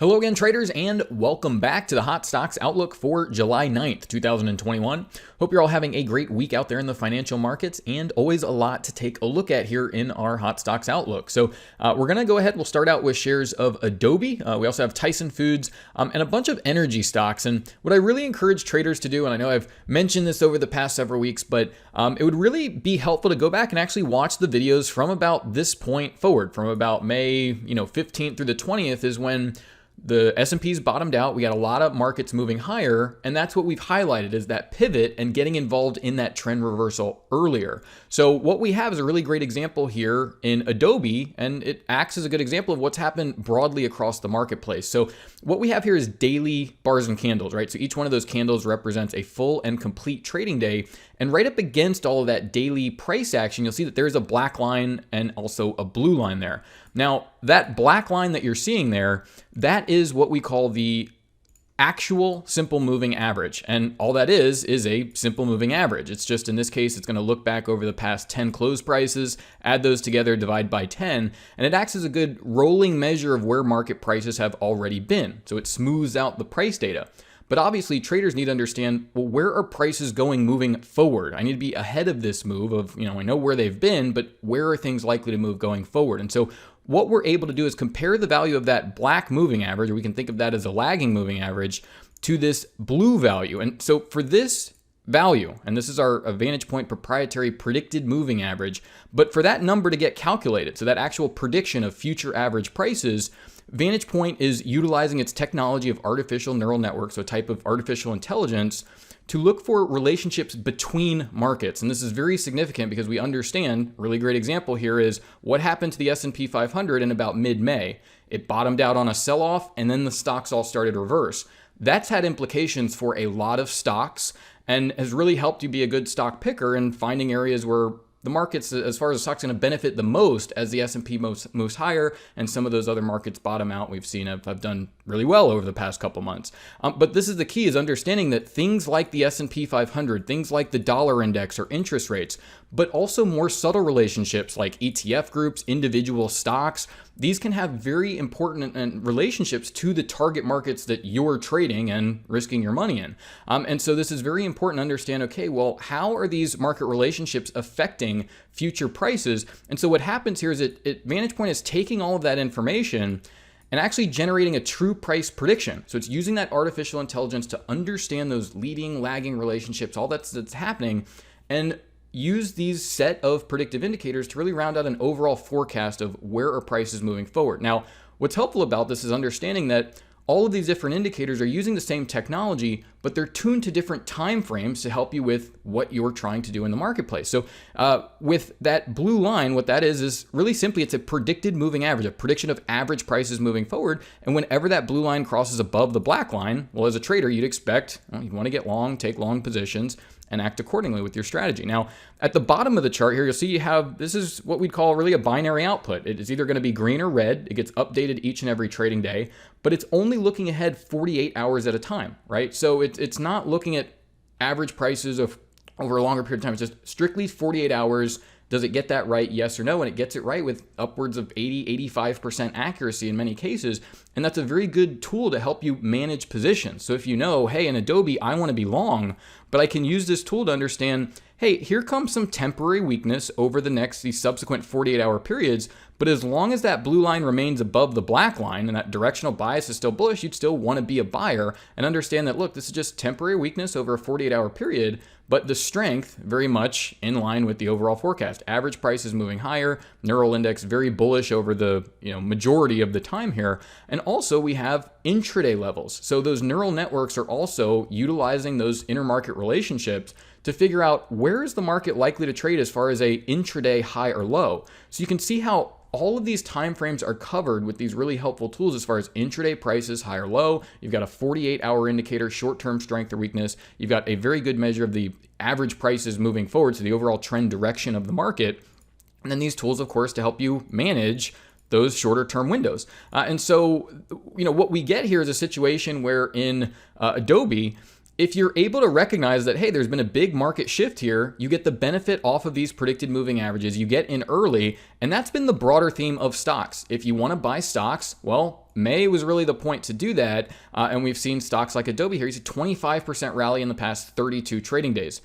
Hello again, traders, and welcome back to the Hot Stocks Outlook for July 9th, 2021. Hope you're all having a great week out there in the financial markets, and always a lot to take a look at here in our Hot Stocks Outlook. So we're going to go ahead. We'll start out with shares of Adobe. We also have Tyson Foods and a bunch of energy stocks. And what I really encourage traders to do, and I know I've mentioned this over the past several weeks, but it would really be helpful to go back and actually watch the videos from about this point forward, from about May 15th through the 20th is when the S&P's bottomed out. We got a lot of markets moving higher, and that's what we've highlighted is that pivot and getting involved in that trend reversal earlier. So what we have is a really great example here in Adobe, and it acts as a good example of what's happened broadly across the marketplace. So what we have here is daily bars and candles, right? So each one of those candles represents a full and complete trading day, and right up against all of that daily price action, you'll see that there's a black line and also a blue line there. Now, that black line that you're seeing there, that is what we call the actual simple moving average. And all that is a simple moving average. It's just, in this case, it's going to look back over the past 10 close prices, add those together, divide by 10, and it acts as a good rolling measure of where market prices have already been. So it smooths out the price data. But obviously, traders need to understand, well, where are prices going moving forward? I need to be ahead of this move of, I know where they've been, but where are things likely to move going forward? And so what we're able to do is compare the value of that black moving average, or we can think of that as a lagging moving average, to this blue value. And so for this value, and this is our Vantagepoint proprietary predicted moving average, but for that number to get calculated, so that actual prediction of future average prices, Vantagepoint is utilizing its technology of artificial neural networks, so a type of artificial intelligence, to look for relationships between markets. And this is very significant because we understand, really great example here is what happened to the S&P 500 in about mid-May. It bottomed out on a sell-off, and then the stocks all started reverse. That's had implications for a lot of stocks and has really helped you be a good stock picker in finding areas where the markets, as far as the stock's going to benefit the most as the S&P moves higher and some of those other markets bottom out. We've seen have done really well over the past couple months. But this is the key, is understanding that things like the S&P 500, things like the dollar index or interest rates, but also more subtle relationships like ETF groups, individual stocks, these can have very important relationships to the target markets that you're trading and risking your money in. And so this is very important to understand, okay, well, how are these market relationships affecting future prices? And so what happens here is Vantagepoint is taking all of that information and actually generating a true price prediction. So it's using that artificial intelligence to understand those leading, lagging relationships, all that's happening, and use these set of predictive indicators to really round out an overall forecast of where are prices moving forward. Now, what's helpful about this is understanding that all of these different indicators are using the same technology, but they're tuned to different time frames to help you with what you're trying to do in the marketplace. So with that blue line, what that is really simply, it's a predicted moving average, a prediction of average prices moving forward. And whenever that blue line crosses above the black line, well, as a trader, you'd expect, you want to get long, take long positions, and act accordingly with your strategy. Now, at the bottom of the chart here, you'll see this is what we'd call really a binary output. It is either going to be green or red. It gets updated each and every trading day, but it's only looking ahead 48 hours at a time, right? So it's not looking at average prices over a longer period of time. It's just strictly 48 hours. Does it get that right? Yes or no? And it gets it right with upwards of 80-85% accuracy in many cases. And that's a very good tool to help you manage positions. So if you know, hey, in Adobe, I want to be long, but I can use this tool to understand, hey, here comes some temporary weakness over these subsequent 48-hour periods. But as long as that blue line remains above the black line and that directional bias is still bullish, you'd still want to be a buyer and understand that, look, this is just temporary weakness over a 48-hour period, but the strength very much in line with the overall forecast. Average price is moving higher, neural index very bullish over the majority of the time here. And also we have intraday levels. So those neural networks are also utilizing those intermarket relationships to figure out where is the market likely to trade as far as a intraday high or low. So you can see how all of these time frames are covered with these really helpful tools as far as intraday prices, high or low. You've got a 48-hour indicator, short-term strength or weakness. You've got a very good measure of the average prices moving forward, so the overall trend direction of the market. And then these tools, of course, to help you manage those shorter term windows. And so, what we get here is a situation where in Adobe, if you're able to recognize that, hey, there's been a big market shift here, you get the benefit off of these predicted moving averages. You get in early, and that's been the broader theme of stocks. If you want to buy stocks, well, May was really the point to do that, and we've seen stocks like Adobe here. You see 25% rally in the past 32 trading days.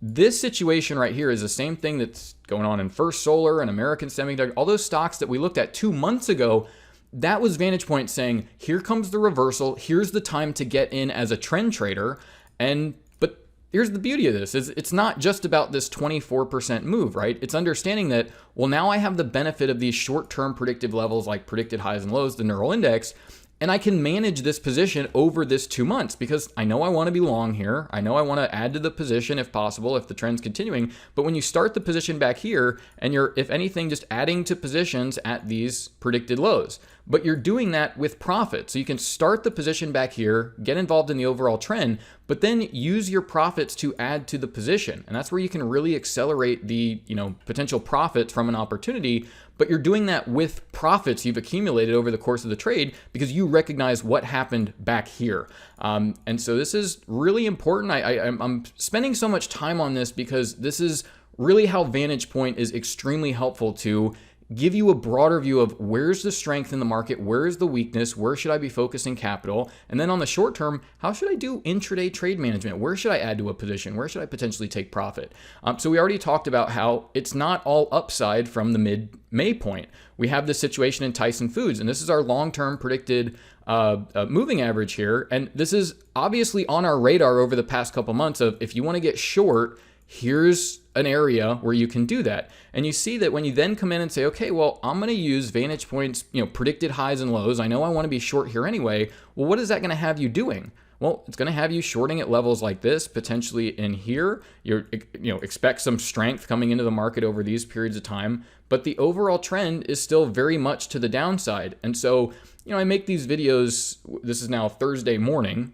This situation right here is the same thing that's going on in First Solar and American Semiconductor. All those stocks that we looked at 2 months ago, that was Vantagepoint saying, here comes the reversal. Here's the time to get in as a trend trader. But here's the beauty of this, is it's not just about this 24% move, right? It's understanding that, well, now I have the benefit of these short-term predictive levels like predicted highs and lows, the neural index, and I can manage this position over this 2 months because I know I want to be long here. I know I want to add to the position if possible, if the trend's continuing. But when you start the position back here and you're, if anything, just adding to positions at these predicted lows, but you're doing that with profit. So you can start the position back here, get involved in the overall trend, but then use your profits to add to the position. And that's where you can really accelerate the, potential profits from an opportunity. But you're doing that with profits you've accumulated over the course of the trade because you recognize what happened back here. And so this is really important. I'm spending so much time on this because this is really how Vantagepoint is extremely helpful to give you a broader view of where's the strength in the market, where's the weakness, where should I be focusing capital, and then on the short term, how should I do intraday trade management? Where should I add to a position? Where should I potentially take profit? So we already talked about how it's not all upside from the mid-May point. We have this situation in Tyson Foods, and this is our long-term predicted moving average here, and this is obviously on our radar over the past couple months of if you want to get short, here's an area where you can do that. And you see that when you then come in and say, okay, well, I'm going to use Vantagepoint's, predicted highs and lows. I know I want to be short here anyway. Well, what is that going to have you doing? Well, it's going to have you shorting at levels like this, potentially in here. Expect some strength coming into the market over these periods of time, but the overall trend is still very much to the downside. And so, I make these videos. This is now Thursday morning.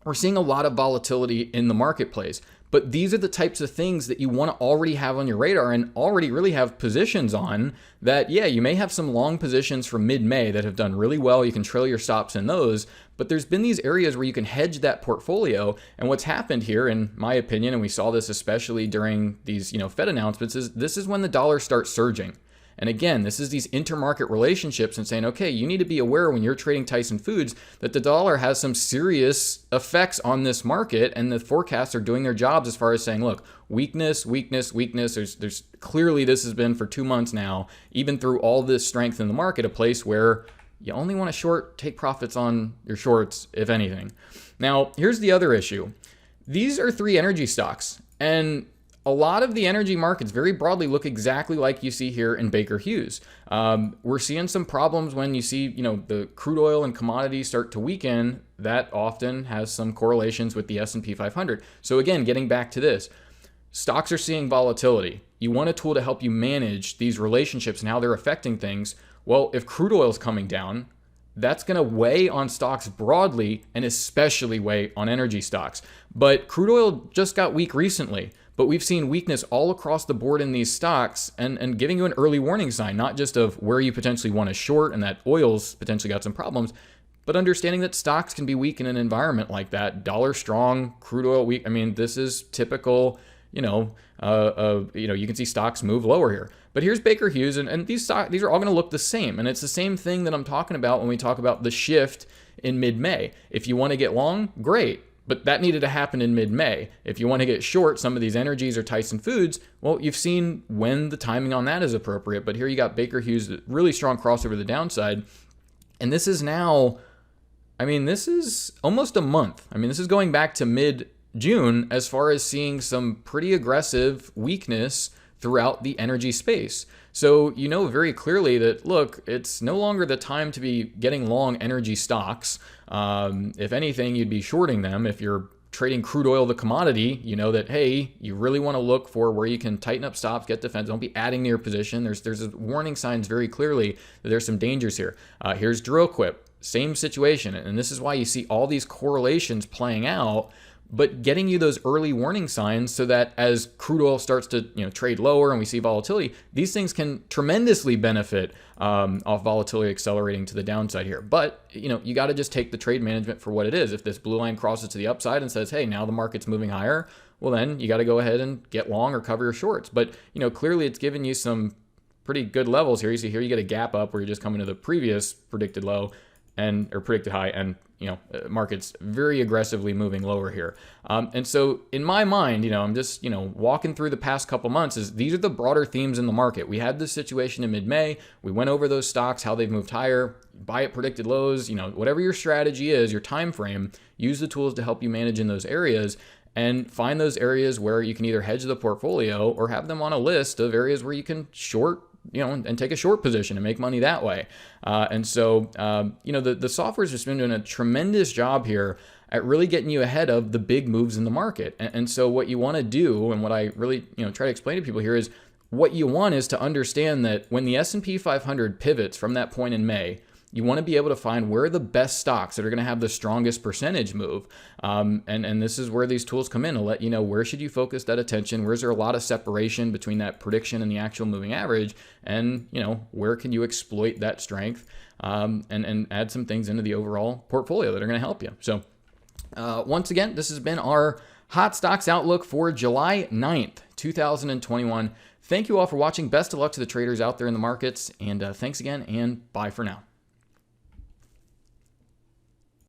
We're seeing a lot of volatility in the marketplace. But these are the types of things that you want to already have on your radar and already really have positions on that, yeah, you may have some long positions from mid-May that have done really well. You can trail your stops in those, but there's been these areas where you can hedge that portfolio. And what's happened here, in my opinion, and we saw this especially during these, Fed announcements, is this is when the dollar starts surging. And again, this is these intermarket relationships and saying, okay, you need to be aware when you're trading Tyson Foods that the dollar has some serious effects on this market, and the forecasts are doing their jobs as far as saying, look, weakness. There's clearly, this has been for 2 months now, even through all this strength in the market, a place where you only want to short, take profits on your shorts, if anything. Now, here's the other issue. These are 3 energy stocks, and a lot of the energy markets very broadly look exactly like you see here in Baker Hughes. We're seeing some problems when you see, the crude oil and commodities start to weaken. That often has some correlations with the S&P 500. So again, getting back to this, stocks are seeing volatility. You want a tool to help you manage these relationships and how they're affecting things. Well, if crude oil is coming down, that's going to weigh on stocks broadly and especially weigh on energy stocks. But crude oil just got weak recently. But we've seen weakness all across the board in these stocks and giving you an early warning sign, not just of where you potentially want to short and that oil's potentially got some problems, but understanding that stocks can be weak in an environment like that. Dollar strong, crude oil weak. I mean, this is typical, you can see stocks move lower here. But here's Baker Hughes, and these are all going to look the same. And it's the same thing that I'm talking about when we talk about the shift in mid-May. If you want to get long, great. But that needed to happen in mid-May. If you want to get short some of these energies or Tyson Foods, well, you've seen when the timing on that is appropriate. But here you got Baker Hughes, really strong crossover to the downside. And this is now, this is almost a month. This is going back to mid-June as far as seeing some pretty aggressive weakness throughout the energy space. So you know very clearly that, look, it's no longer the time to be getting long energy stocks. If anything, you'd be shorting them. If you're trading crude oil, the commodity, you know that, hey, you really want to look for where you can tighten up stops, get defense. Don't be adding to your position. There's warning signs very clearly that there's some dangers here. Here's Drillquip, same situation. And this is why you see all these correlations playing out, but getting you those early warning signs so that as crude oil starts to trade lower and we see volatility, these things can tremendously benefit off volatility accelerating to the downside here. But you got to just take the trade management for what it is. If this blue line crosses to the upside and says, hey, now the market's moving higher, well then you got to go ahead and get long or cover your shorts. But clearly it's given you some pretty good levels here. You see here you get a gap up where you're just coming to the previous predicted low. and or predicted high, and market's very aggressively moving lower here. And so in my mind, I'm just, walking through the past couple months, is these are the broader themes in the market. We had this situation in mid-May. We went over those stocks, how they've moved higher, buy at predicted lows, whatever your strategy is, your time frame, use the tools to help you manage in those areas and find those areas where you can either hedge the portfolio or have them on a list of areas where you can short, and take a short position and make money that way. And so, the software's just been doing a tremendous job here at really getting you ahead of the big moves in the market. And so what you want to do, and what I really, try to explain to people here, is what you want is to understand that when the S&P 500 pivots from that point in May, you want to be able to find where are the best stocks that are going to have the strongest percentage move. And this is where these tools come in to let you know where should you focus that attention, where's there a lot of separation between that prediction and the actual moving average, and where can you exploit that strength and add some things into the overall portfolio that are going to help you. So once again, this has been our Hot Stocks Outlook for July 9th, 2021. Thank you all for watching. Best of luck to the traders out there in the markets, and thanks again, and bye for now.